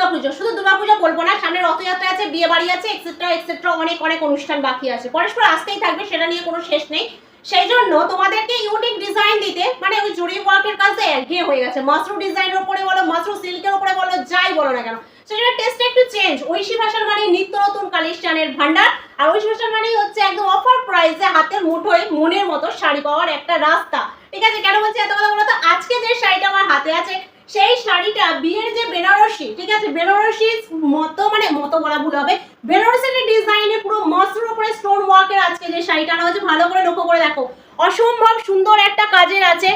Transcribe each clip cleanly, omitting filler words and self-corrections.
দুর্গাপুজো, শুধু দুর্গাপুজো বলবো না, সামনে রথযাত্রা আছে, বিয়ে বাড়ি আছে, এক্সেট্রা এক্সেট্রা অনেক অনেক অনুষ্ঠান বাকি আছে, পরস্পর আসতেই থাকবে, সেটা নিয়ে কোনো শেষ নেই। সেই জন্য তোমাদেরকে ইউনিক ডিজাইন দিতে, মানে ওই জরি ওয়ার্কের কাছে একঘেয়ে হয়ে গেছে, মাশরুম ডিজাইনের উপরে বলো, মাশরুম সিল্কের উপরে বলো, যাই বলো না কেন, সেটা টেস্ট একটু চেঞ্জ। ঐশী ফ্যাশন মানে নিত্য নতুন কালেকশনের ভান্ডার, আর ঐশী ফ্যাশন মানে হচ্ছে একদম অফার প্রাইসে হাতের মুঠোয় মনের মতো শাড়ি পাওয়ার একটা রাস্তা। ঠিক আছে, কেন বলছি এত কথা বলো তো, আজকে যে শাড়িটা আমার হাতে আছে সেই শাড়িটা বিয়ের যে বেনারসি, ঠিক আছে, বেনারসির মতো, মানে মতো বলা ভুল হবে, বেনারসির ডিজাইনে পুরো মসরুর উপরে স্টোন ওয়ার্কের আজকে যে শাড়িটা আনা হচ্ছে, ভালো করে লক্ষ্য করে দেখো, অসম্ভব সুন্দর একটা কাজের আছে।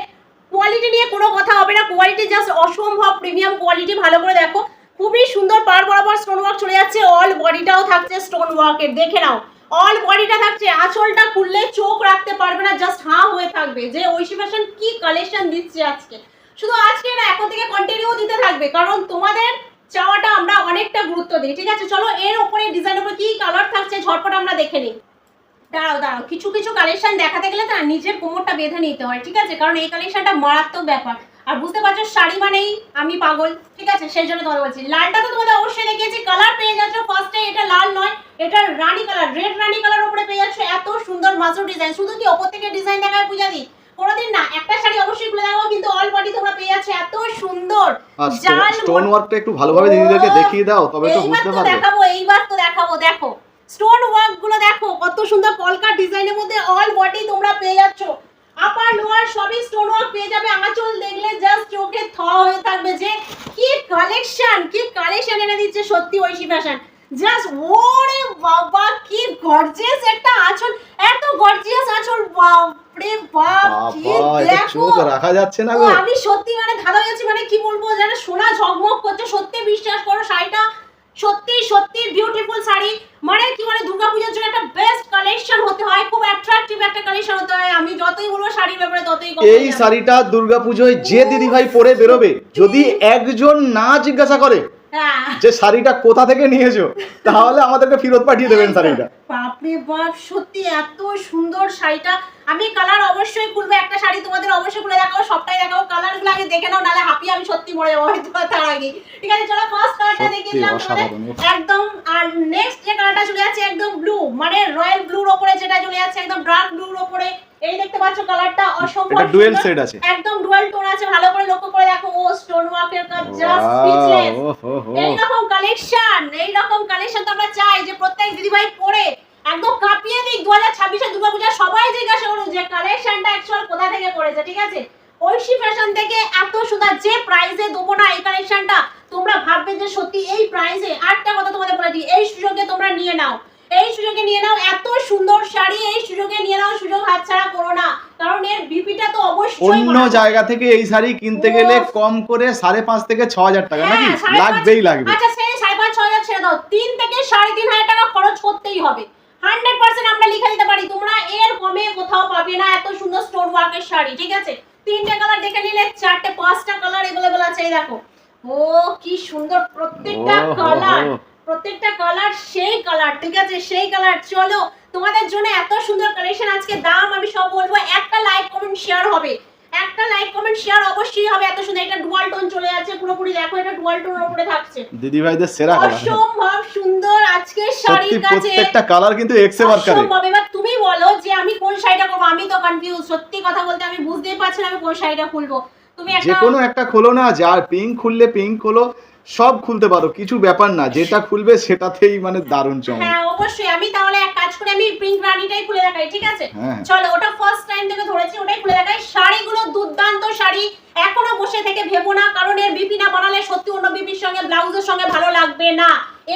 কোয়ালিটি নিয়ে কোনো কথা হবে না, কোয়ালিটি জাস্ট অসম্ভব প্রিমিয়াম কোয়ালিটি, ভালো করে দেখো, খুবই সুন্দর পার বরাবর স্টোন ওয়ার্ক চলে যাচ্ছে, অল বডিটাও থাকছে স্টোন ওয়ার্কের, দেখে নাও অল বডিটা থাকছে, আঁচলটা খুললে চোখ রাখতে পারবে না, জাস্ট হাঁ হয়ে থাকবে যে ঐশী ফ্যাশন কি কালেকশন দিচ্ছে আজকে। শুধু আজকে না, এখন থেকে কন্টিনিউ দিতে থাকবে, কারণ তোমাদের চাওয়াটা আমরা অনেকটা গুরুত্ব দিই। ঠিক আছে, চলো এর উপরে ডিজাইনের উপরে কি কালার থাকছে ঝটপট আমরা দেখে নিই। দাঁড়াও দাঁড়াও, কিছু কিছু কালেকশন দেখাতে গেলে না নিজের কোমরটা বেঁধে নিতে হয়, ঠিক আছে, কারণ এই কালেকশনটা মারাত্মক ব্যাপার। আর বুঝতে পারছো শাড়ি মানেই আমি পাগল, ঠিক আছে, সেই জন্য তোমাদের বলছি। লালটা তো তোমাদের অবশ্যই দেখিয়েছি, কালার পেয়ে যাচ্ছ ফার্স্টে, এটা লাল নয়, এটা রানী কালার, রেড রানী কালার উপরে পেয়ে যাচ্ছ এত সুন্দর মাসুর ডিজাইন। শুধু কি ওপর থেকে ডিজাইন দেখায় পূজা দি কোনোদিন না, একটা শাড়ি অবশ্যই খুলে দেখাবো, কিন্তু অল বডি তোমরা পেয়ে যাচ্ছ এত সুন্দর জাল স্টোন ওয়ার্কটা একটু ভালোভাবে দিদিদেরকে দেখিয়ে দাও, তবে তো বুঝতে পারবে। দেখাবো, এইবার তো দেখাবো, দেখো স্টোন ওয়ার্ক গুলো দেখো কত সুন্দর, কলকা ডিজাইনের মধ্যে অল বডি তোমরা পেয়ে যাচ্ছ, আপার লোয়ার সবই স্টোন ওয়ার্ক পেয়ে যাবে। আঁচল দেখলে জাস্ট চোখে থ হয়ে থাকবে যে কি কালেকশন এনে দিচ্ছে সত্যি ঐশী ফ্যাশন। জাস্ট ওরে বাবা কি গর্জিয়াস একটা আঁচল, এত গর্জিয়াস আঁচল, বাপরে বাপ, কি দেখো চোখ রাখা যাচ্ছে না গো। আমি সত্যি মানে ধাঁধা হয়ে যাচ্ছি, মানে কি বলবো, যেন সোনা ঝকমক করছে, সত্যি বিশ্বাস করো শাড়িটা সত্যি সত্যি বিউটিফুল শাড়ি। মানে কি বলে, দুর্গাপূজার জন্য একটা বেস্ট কালেকশন হতে হয়, খুব অ্যাট্রাকটিভ একটা কালেকশন হতে হয়। আমি যতই বলবো শাড়ির ব্যাপারে ততই কম। এই শাড়িটা দুর্গাপূজায় যে দিদিভাই পরে বেরোবে, যদি একজন না জিজ্ঞাসা করে যে শাড়িটা কোথা থেকে নিয়েছো, তাহলে আমাদেরকে ফেরত পাঠিয়ে দেবেন শাড়িটা। বাপরে বাপ, সত্যি এত সুন্দর শাড়িটা। আমি কালার অবশ্যই খুলবো, একটা শাড়ি তোমাদের অবশ্যই খুলে দেখাবো, সবটাই দেখাবো, কালারগুলো আগে দেখে নাও, নালে হাঁপিয়ে আমি সত্যি মরে যাবো হয়তো তার আগে। ঠিক আছে, চলো ফার্স্ট কালারটা দেখিয়ে দিলাম একদম, আর নেক্সট যে কালারটা চলে যাচ্ছে একদম ব্লু, মানে রয়্যাল ব্লুর উপরে যেটা চলে যাচ্ছে একদম ডার্ক ব্লুর উপরে, এই দেখতে পাচ্ছ কালারটা অসম্ভব, এটা ডুয়াল শেড আছে, একদম ডুয়াল টোন আছে, ভালো করে লক্ষ্য করে দেখো, ও স্টোন ওয়ার্কের কাজ জাস্ট স্পিচলেস। এইরকম কালেকশন তো আমরা চাই যে প্রত্যেক দিদিভাই পরে একদম কাঁপিয়ে দিক 2026 এর দুর্গাপূজা, সবাই জিজ্ঞাসা করুন যে কালেকশনটা অ্যাকচুয়াল কোথা থেকে পড়েছে। ঠিক আছে, ঐশী ফ্যাশন থেকে এত সুন্দর, যে প্রাইসে দেবো না এই কালেকশনটা, তোমরা ভাববে যে সত্যি এই প্রাইসে। আরেকটা কথা তোমাদের বলে দিই, এই সুযোগে তোমরা নিয়ে নাও, এই সুযোগে নিয়ে নাও, এত সুন্দর শাড়ি এই সুযোগে নিয়ে নাও, সুযোগ হাতছাড়া করো না, কারণ এর বিপিটা তো অবশ্যই। অন্য জায়গা থেকে এই শাড়ি কিনতে গেলে কম করে 5,500 থেকে 6,000 টাকা, নাকি লাগবেই লাগবে। আচ্ছা সেই 5,500-6,000 ছেড়ে দাও, 3 থেকে 3,500 টাকা খরচ করতেই হবে, 100% আমরা লিখে দিতে পারি, তোমরা এর কমে কোথাও পাবে না এত সুন্দর স্টোন ওয়ার্কের শাড়ি। ঠিক আছে, 3টে কালার দেখে নিলে, 4টে 5টা কালার अवेलेबल আছে, এই দেখো, ও কি সুন্দর প্রত্যেকটা কালার সেই কালার। ঠিক আছে, সেই কালার। চলো তোমাদের জন্য এত সুন্দর কালেকশন আজকে, দাম আমি সব বলবো, একটা লাইক কমেন্ট শেয়ার হবে, একটা লাইক কমেন্ট শেয়ার অবশ্যই হবে। এত সুন্দর, এটা ডুয়াল টোন চলে যাচ্ছে পুরোপুরি, দেখো এটা ডুয়াল টোনের উপরে থাকছে, দিদিভাইদের সেরা কালার, অসম্ভব সুন্দর আজকে শাড়ির কাছে, প্রত্যেকটা কালার কিন্তু এক্সে মার্কারে। অসম্ভব। এবার তুমি বলো যে আমি কোন শাড়িটা করব, আমি তো কনফিউজ, সত্যি কথা বলতে আমি বুঝতেই পারছি না আমি কোন শাড়িটা খুলবো। তুমি যে কোনো একটা খোলো না, যার পিঙ্ক খুললে পিঙ্ক খোলো, সব খুলতে পারো, কিছু ব্যাপার না, যেটা খুলবে সেটাতেই মানে দারুণ চমক। হ্যাঁ অবশ্যই, আমি তাহলে এক কাজ করে আমি পিঙ্ক রানীটাই খুলে দেখাই। ঠিক আছে, চলো ওটা ফার্স্ট টাইম থেকে ধরেছি, ওটাই খুলে দেখাই। শাড়িগুলো দুর্দান্ত শাড়ি, এখনো বসে থেকে ভেবো না, কারণ এর বিপি না বানালে সত্যি অন্য বিপির সঙ্গে ব্লাউজের সঙ্গে ভালো লাগবে না,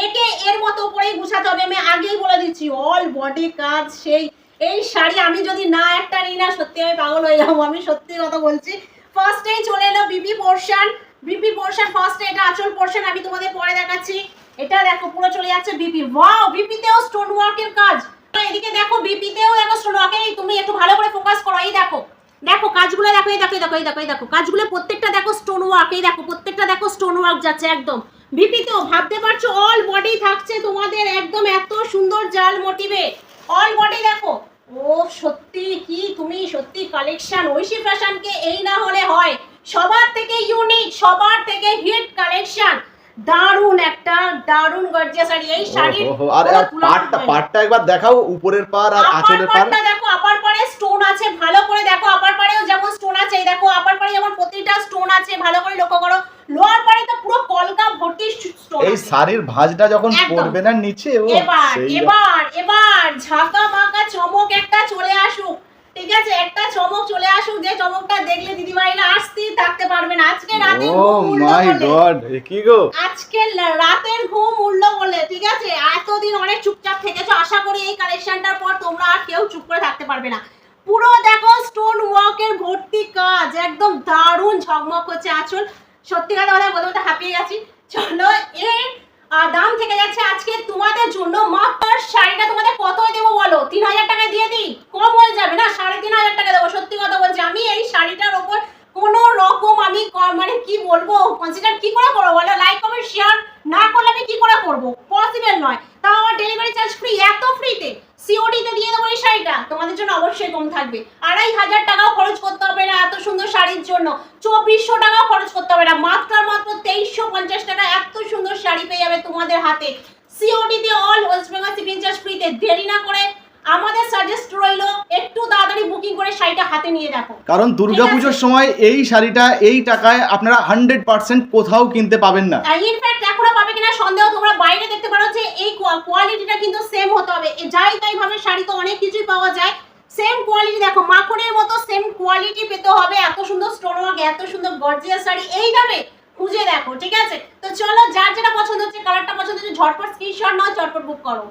একে এর মতো করেই গুছাতে হবে। আমি আগেই বলে দিচ্ছি, অল বডি কাজ সেই। এই শাড়ি আমি যদি না একটা নিই না, সত্যি আমি পাগল হয়ে যাবো, আমি সত্যি কথা বলছি। ফার্স্টেই চলে এলো বিপি পোরশন, ফার্স্টে এটা আঁচল পোরশন, আমি তোমাদের পরে দেখাচ্ছি। এটা দেখো পুরো চলে যাচ্ছে বিপি, ওয়াও, বিপিতেও স্টোন ওয়ার্কের কাজ, এদিকে দেখো বিপিতেও দেখো স্টোন ওয়ার্ক। এই তুমি একটু ভালো করে ফোকাস করো, এই দেখো দেখো কাজগুলো দেখো, এই দেখো এই দেখো এই দেখো এই দেখো কাজগুলো প্রত্যেকটা দেখো স্টোন ওয়ার্ক, এই দেখো প্রত্যেকটা দেখো স্টোন ওয়ার্ক যাচ্ছে একদম বিপিতেও। ভাবতে পারছো অল বডি থাকছে তোমাদের একদম এত সুন্দর জাল মোটিভে, অল বডি দেখো। ও সত্যি কি তুমি সত্যি কালেকশন, ঐশী ফ্যাশনকে এই না হলে হয়, সবার থেকে ইউনিক, সবার থেকে হিট কালেকশন। দারুন একটা দারুন গর্জিয়াস শাড়ি। এই শাড়ির ওহো, আর পাটটা একবার দেখাও, উপরের পার আর আঁচলের পার। পাটটা দেখো, আপার পারে স্টোন আছে, ভালো করে দেখো। আপার পারেও যেমন স্টোন আছে, এই দেখো আপার পারে যেমন প্রতিটা স্টোন আছে, ভালো করে লক্ষ্য করো। লোয়ার পারে তো পুরো কলকা ভর্তি স্টোন। এই শাড়ির ভাঁজটা যখন পড়বে না নিচে, ও এবার ঝাঁকা মাকা চমক একটা চলে আসুক, ঠিক আছে? একটা চমক চলে আসুক, যে চমকটা দেখলে দিদিভাইরা আসতেই থাকতে পারবে না। আজকে রাতে আজকে রাতের ঘুম উড়লো বলে, ঠিক আছে? এতদিন অনেক চুপচাপ থেকেছো, আশা করি এই কালেকশনটার পর তোমরা আর কেউ চুপ করে থাকতে পারবে না। পুরো দেখো স্টোন ওয়ার্কের ভর্তি কাজ, একদম দারুণ ঝকমক হচ্ছে আঁচল। সত্যি কথা বলতে বলতে হাঁপিয়ে গেছি। চলো, এর দাম থেকে যাচ্ছে আজকে তোমাদের জন্য মাত্র শাড়িটা তোমাদের কত দেবো বলো? 3000 টাকায় দিয়ে দিই? কম হয়ে যাবে না? 3500 টাকা দেবো। সত্যি কথা বলছি, আমি এই শাড়িটার ওপর কোনো রকম আমি মানে কি বলবো, কনসিডার কি করে করবো বলো? লাইক কমেন্ট শেয়ার না করলে আমি কি করে করবো? পসিবল নয়। তাও আমার ডেলিভারি চার্জ ফ্রি, এত ফ্রিতে সিওডিতে দিয়ে দেবো এই শাড়িটা। তোমাদের জন্য অবশ্যই কম থাকবে। 2500 টাকাও খরচ করতে হবে না এত সুন্দর শাড়ির জন্য, 2400 টাকাও খরচ করতে হবে না, মাত্র 2350 টাকা এত সুন্দর শাড়ি পেয়ে যাবে তোমাদের হাতে সিওডিতে, all West Bengal shipping charge ফ্রিতে। দেরি না করে আমাদের সাজেস্ট রইলো একটু তাড়াতাড়ি বুকিং করে শাড়িটা হাতে নিয়ে দেখো, কারণ দুর্গাপুজোর সময় এই শাড়িটা এই টাকায় আপনারা 100% কোথাও কিনতে পাবেন না। ইনফ্যাক্ট এখনো পাবে কিনা সন্দেহ। তোমরা বাইরে দেখতে পারো যে এই কোয়ালিটিটা কিন্তু সেম হতে হবে। যাই তাই ভাবে শাড়ি তো অনেক কিছুই পাওয়া যায়, সেম কোয়ালিটি দেখো, মাখনের মতো সেম কোয়ালিটি পেতে হবে। এত সুন্দর স্টোন ওয়ার্ক, এত সুন্দর গর্জিয়াস শাড়ি এই দামে খুঁজে দেখো, ঠিক আছে? তো চলো, যার যেটা পছন্দ হচ্ছে, কালারটা পছন্দ হচ্ছে, ঝটপট স্ক্রিনশট নাও, ঝটপট বুক করো।